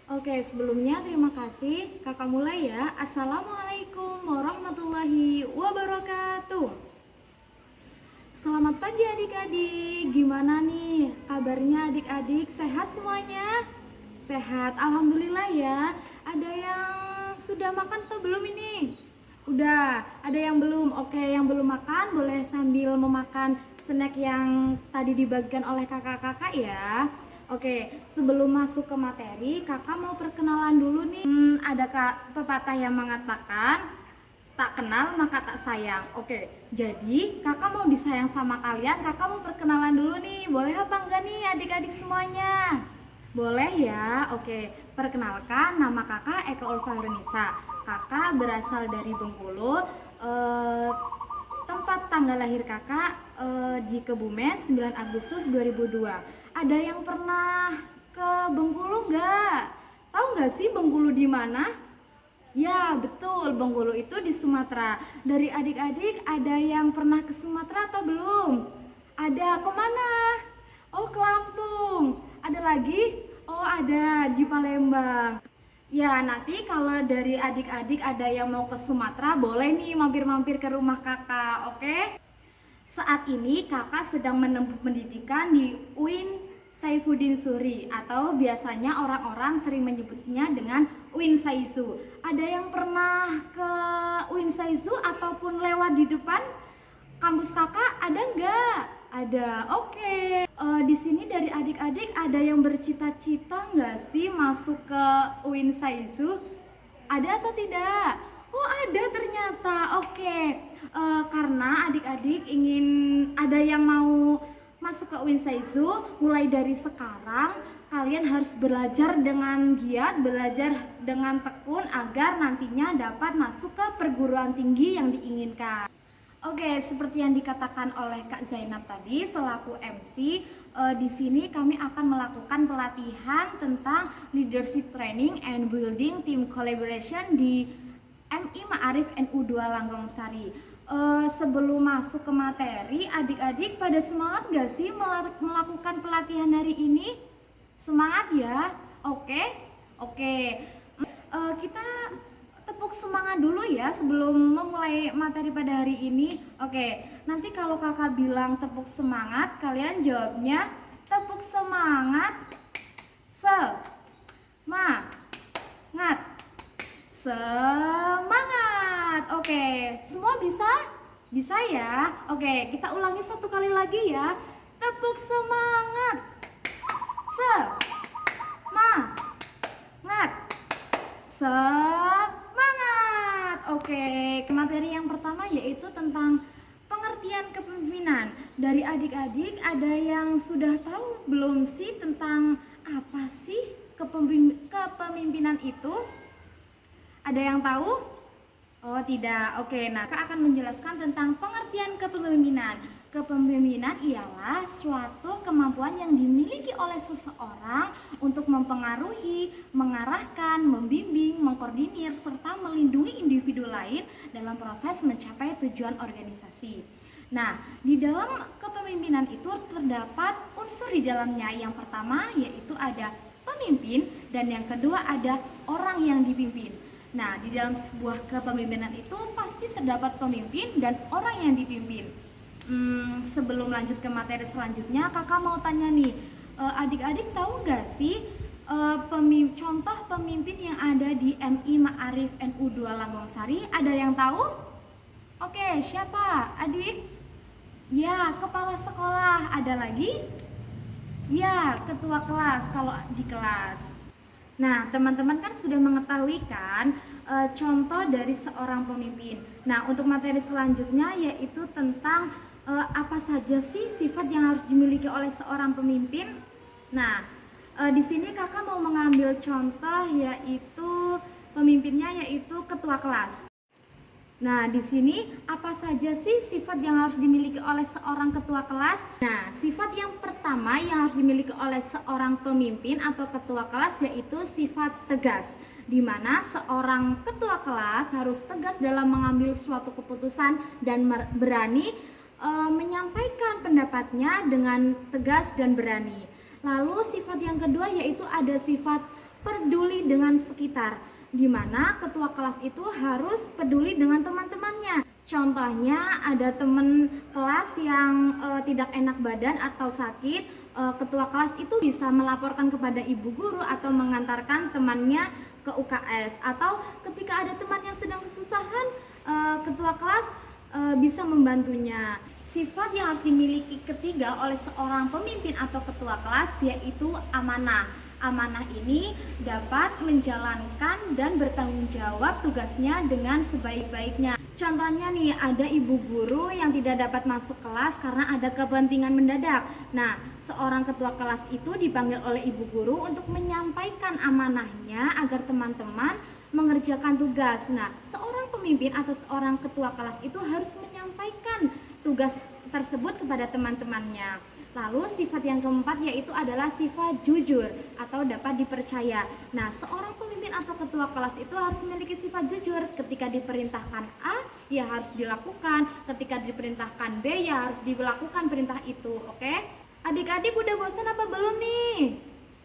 Oke, sebelumnya terima kasih. Kakak mulai ya. Assalamualaikum warahmatullahi wabarakatuh. Selamat pagi adik-adik. Gimana nih kabarnya adik-adik? Sehat semuanya? Sehat, alhamdulillah ya. Ada yang sudah makan atau belum ini? Udah, ada yang belum? Oke, yang belum makan boleh sambil memakan snack yang tadi dibagikan oleh kakak-kakak ya. Oke, sebelum masuk ke materi, kakak mau perkenalan dulu nih. Ada pepatah yang mengatakan, tak kenal maka tak sayang. Oke, jadi kakak mau disayang sama kalian, kakak mau perkenalan dulu nih. Boleh apa enggak nih adik-adik semuanya? Boleh ya. Oke, perkenalkan nama kakak Eka Ulfahrunisa. Kakak berasal dari Bengkulu. Tempat tanggal lahir kakak di Kebumen 9 Agustus 2002. Ada yang pernah ke Bengkulu nggak? Tahu nggak sih Bengkulu di mana? Ya betul, Bengkulu itu di Sumatera. Dari adik-adik ada yang pernah ke Sumatera atau belum? Ada, kemana? Oh, ke Lampung. Ada lagi? Oh, ada di Palembang. Ya, nanti kalau dari adik-adik ada yang mau ke Sumatera, boleh nih mampir-mampir ke rumah kakak, oke? Saat ini kakak sedang menempuh pendidikan di UIN Saifuddin Suri, atau biasanya orang-orang sering menyebutnya dengan UIN Saizu. Ada yang pernah ke UIN Saizu ataupun lewat di depan kampus kakak? Ada nggak? Ada. Oke. Di sini dari adik-adik ada yang bercita-cita nggak sih masuk ke UIN Saizu? Ada atau tidak? Oh, ada ternyata. Oke. Karena adik-adik ingin ada yang mau masuk ke UIN Saizu, mulai dari sekarang kalian harus belajar dengan giat, belajar dengan tekun agar nantinya dapat masuk ke perguruan tinggi yang diinginkan. Oke, seperti yang dikatakan oleh Kak Zainab tadi selaku MC, di sini kami akan melakukan pelatihan tentang leadership training and building team collaboration di MI Ma'arif NU2 Langgong Sari. Sebelum masuk ke materi, adik-adik pada semangat gak sih melakukan pelatihan hari ini? Semangat ya? Oke? Oke. Kita tepuk semangat dulu ya sebelum memulai materi pada hari ini. Oke, nanti kalau kakak bilang tepuk semangat, kalian jawabnya tepuk semangat semangat semangat. Oke, semua bisa? Bisa ya? Oke, kita ulangi satu kali lagi ya. Tepuk semangat semangat semangat. Oke, ke materi yang pertama yaitu tentang pengertian kepemimpinan. Dari adik-adik ada yang sudah tahu belum sih tentang apa sih kepemimpinan itu? Ada yang tahu? Oh tidak. Oke, nah Kak akan menjelaskan tentang pengertian kepemimpinan. Kepemimpinan ialah suatu kemampuan yang dimiliki oleh seseorang untuk mempengaruhi, mengarahkan, membimbing, mengkoordinir, serta melindungi individu lain dalam proses mencapai tujuan organisasi. Nah, di dalam kepemimpinan itu terdapat unsur di dalamnya. Yang pertama yaitu ada pemimpin dan yang kedua ada orang yang dipimpin. Nah, di dalam sebuah kepemimpinan itu pasti terdapat pemimpin dan orang yang dipimpin. Sebelum lanjut ke materi selanjutnya, kakak mau tanya nih, adik-adik tahu nggak sih contoh pemimpin yang ada di MI Ma'arif NU2 Langgong Sari? Ada yang tahu? Oke, siapa? Adik? Ya, kepala sekolah. Ada lagi? Ya, ketua kelas kalau di kelas. Nah, teman-teman kan sudah mengetahui kan contoh dari seorang pemimpin. Nah, untuk materi selanjutnya yaitu tentang apa saja sih sifat yang harus dimiliki oleh seorang pemimpin. Nah, di sini kakak mau mengambil contoh yaitu pemimpinnya yaitu ketua kelas. Nah, di sini apa saja sih sifat yang harus dimiliki oleh seorang ketua kelas? Nah, sifat yang pertama yang harus dimiliki oleh seorang pemimpin atau ketua kelas yaitu sifat tegas, di mana seorang ketua kelas harus tegas dalam mengambil suatu keputusan dan berani menyampaikan pendapatnya dengan tegas dan berani. Lalu sifat yang kedua yaitu ada sifat peduli dengan sekitar, di mana ketua kelas itu harus peduli dengan teman-temannya. Contohnya ada teman kelas yang tidak enak badan atau sakit, ketua kelas itu bisa melaporkan kepada ibu guru atau mengantarkan temannya ke UKS, atau ketika ada teman yang sedang kesusahan, ketua kelas bisa membantunya. Sifat yang harus dimiliki ketiga oleh seorang pemimpin atau ketua kelas yaitu amanah. Amanah ini dapat menjalankan dan bertanggung jawab tugasnya dengan sebaik-baiknya. Contohnya nih, ada ibu guru yang tidak dapat masuk kelas karena ada kepentingan mendadak. Nah, seorang ketua kelas itu dipanggil oleh ibu guru untuk menyampaikan amanahnya agar teman-teman mengerjakan tugas. Nah, seorang pemimpin atau seorang ketua kelas itu harus menyampaikan tugas tersebut kepada teman-temannya. Lalu sifat yang keempat yaitu adalah sifat jujur atau dapat dipercaya. Nah, seorang pemimpin atau ketua kelas itu harus memiliki sifat jujur. Ketika diperintahkan A, ya harus dilakukan. Ketika diperintahkan B, ya harus dilakukan perintah itu. Oke? Adik-adik udah bosan apa belum nih?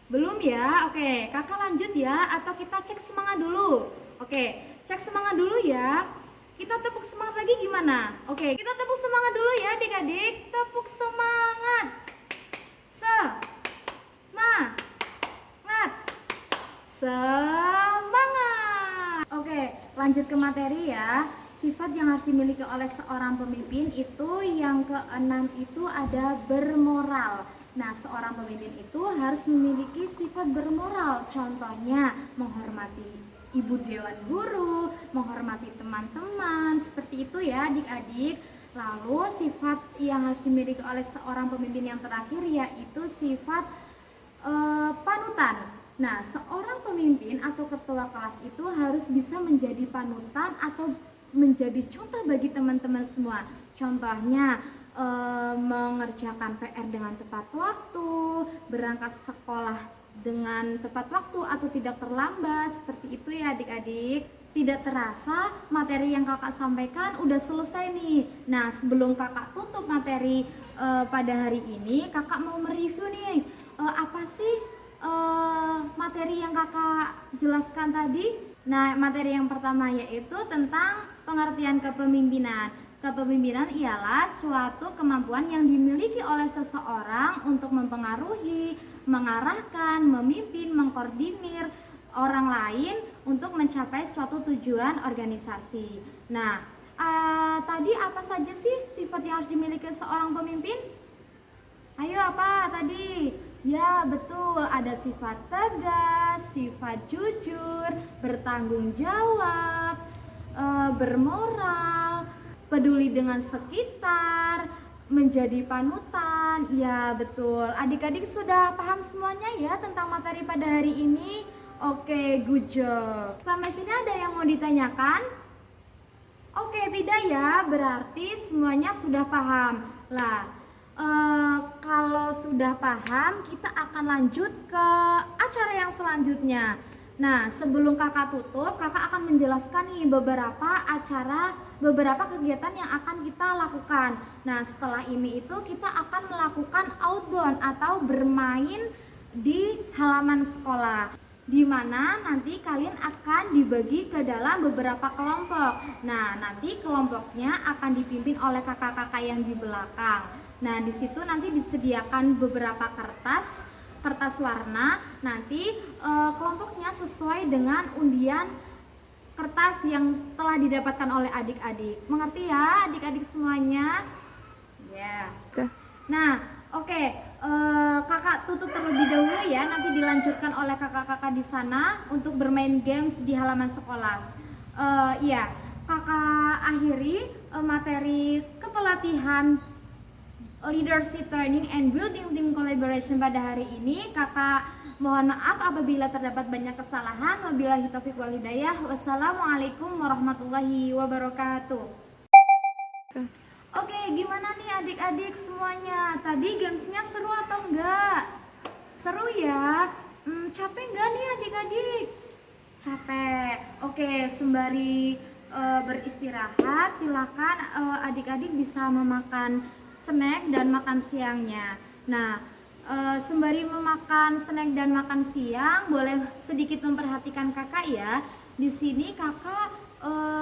Belum ya? Oke, kakak lanjut ya, atau kita cek semangat dulu. Oke, cek semangat dulu ya. Kita tepuk semangat lagi gimana? Oke, kita tepuk semangat dulu ya adik-adik. Tepuk semangat. Semangat. Oke, lanjut ke materi ya. Sifat yang harus dimiliki oleh seorang pemimpin itu yang keenam itu ada bermoral. Nah, seorang pemimpin itu harus memiliki sifat bermoral. Contohnya menghormati ibu dewan guru, menghormati teman-teman, seperti itu ya adik-adik. Lalu sifat yang harus dimiliki oleh seorang pemimpin yang terakhir yaitu sifat panutan. Nah, seorang pemimpin atau ketua kelas itu harus bisa menjadi panutan atau menjadi contoh bagi teman-teman semua. Contohnya mengerjakan PR dengan tepat waktu, berangkat sekolah dengan tepat waktu atau tidak terlambat, seperti itu ya adik-adik. Tidak terasa materi yang kakak sampaikan udah selesai nih. Nah, sebelum kakak tutup materi pada hari ini, kakak mau mereview nih apa sih materi yang kakak jelaskan tadi. Nah, materi yang pertama yaitu tentang pengertian kepemimpinan. Kepemimpinan ialah suatu kemampuan yang dimiliki oleh seseorang untuk mempengaruhi, mengarahkan, memimpin, mengkoordinir orang lain untuk mencapai suatu tujuan organisasi. Nah, tadi apa saja sih sifat yang harus dimiliki seorang pemimpin? Ayo, apa tadi? Ya, betul, ada sifat tegas, sifat jujur, bertanggung jawab, bermoral, peduli dengan sekitar, menjadi panutan. Ya, betul. Adik-adik sudah paham semuanya ya tentang materi pada hari ini? Oke, good job. Sampai sini ada yang mau ditanyakan? Oke, tidak ya, berarti semuanya sudah paham. Lah, kalau sudah paham, kita akan lanjut ke acara yang selanjutnya. Nah, sebelum kakak tutup, kakak akan menjelaskan nih beberapa kegiatan yang akan kita lakukan. Nah, setelah ini itu kita akan melakukan outbound atau bermain di halaman sekolah, di mana nanti kalian akan dibagi ke dalam beberapa kelompok. Nah, nanti kelompoknya akan dipimpin oleh kakak-kakak yang di belakang. Nah, di situ nanti disediakan beberapa kertas warna. Nanti kelompoknya sesuai dengan undian kertas yang telah didapatkan oleh adik-adik. Mengerti ya adik-adik semuanya? Ya. Yeah. Nah, oke. Kakak tutup terlebih dahulu ya. Nanti dilanjutkan oleh kakak-kakak di sana untuk bermain games di halaman sekolah. Iya, kakak akhiri materi kepelatihan leadership training and building team collaboration pada hari ini. Kakak mohon maaf apabila terdapat banyak kesalahan. Wabillahi taufiq wal hidayah. Wassalamualaikum warahmatullahi wabarakatuh. Oke, gimana nih adik-adik semuanya? Tadi gamesnya seru atau enggak? Seru ya? Capek enggak nih adik-adik? Capek. Oke, sembari beristirahat, silakan adik-adik bisa memakan snack dan makan siangnya. Nah, Sembari memakan snack dan makan siang, boleh sedikit memperhatikan kakak ya. Di sini kakak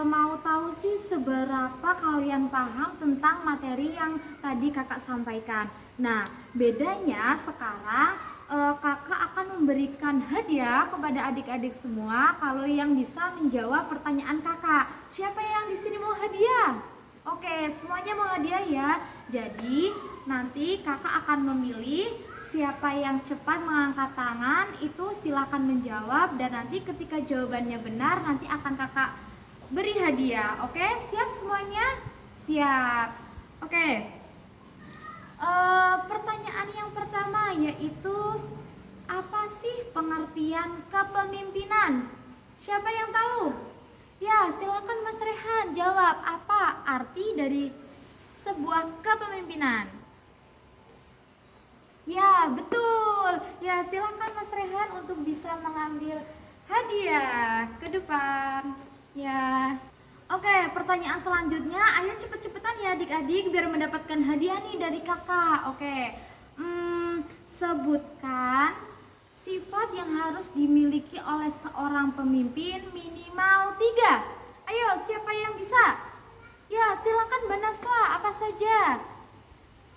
mau tahu sih seberapa kalian paham tentang materi yang tadi kakak sampaikan. Nah, bedanya sekarang kakak akan memberikan hadiah kepada adik-adik semua kalau yang bisa menjawab pertanyaan kakak. Siapa yang di sini mau hadiah? Oke, semuanya mau hadiah ya. Jadi nanti kakak akan memilih siapa yang cepat mengangkat tangan, itu silakan menjawab, dan nanti ketika jawabannya benar nanti akan kakak beri hadiah. Oke, siap semuanya? Siap. Oke. Pertanyaan yang pertama yaitu, apa sih pengertian kepemimpinan? Siapa yang tahu? Ya, silakan Mas Rehan jawab, apa arti dari sebuah kepemimpinan? Ya, betul. Ya, silakan Mas Rehan untuk bisa mengambil hadiah ke depan. Ya. Oke, pertanyaan selanjutnya, ayo cepet-cepetan ya adik-adik biar mendapatkan hadiah nih dari kakak. Oke, sebutkan sifat yang harus dimiliki oleh seorang pemimpin minimal 3. Ayo, siapa yang bisa? Ya, silakan Mbak Naswa, apa saja?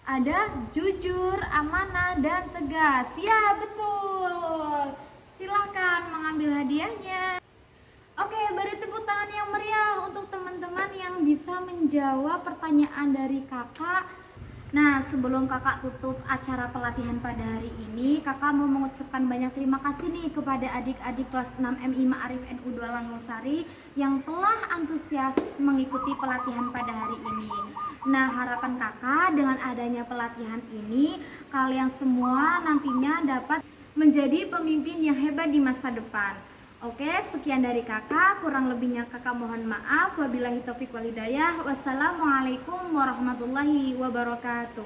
Ada jujur, amanah, dan tegas. Ya, betul. Silakan mengambil hadiahnya. Oke, beri tepuk tangan yang meriah untuk teman-teman yang bisa menjawab pertanyaan dari kakak. Nah, sebelum kakak tutup acara pelatihan pada hari ini, kakak mau mengucapkan banyak terima kasih nih kepada adik-adik kelas 6 MI Ma'arif NU 2 Langosari yang telah antusias mengikuti pelatihan pada hari ini. Nah, harapan kakak dengan adanya pelatihan ini, kalian semua nantinya dapat menjadi pemimpin yang hebat di masa depan. Oke, sekian dari kakak, kurang lebihnya kakak mohon maaf. Wabillahi taufiq wal hidayah. Wassalamualaikum warahmatullahi wabarakatuh.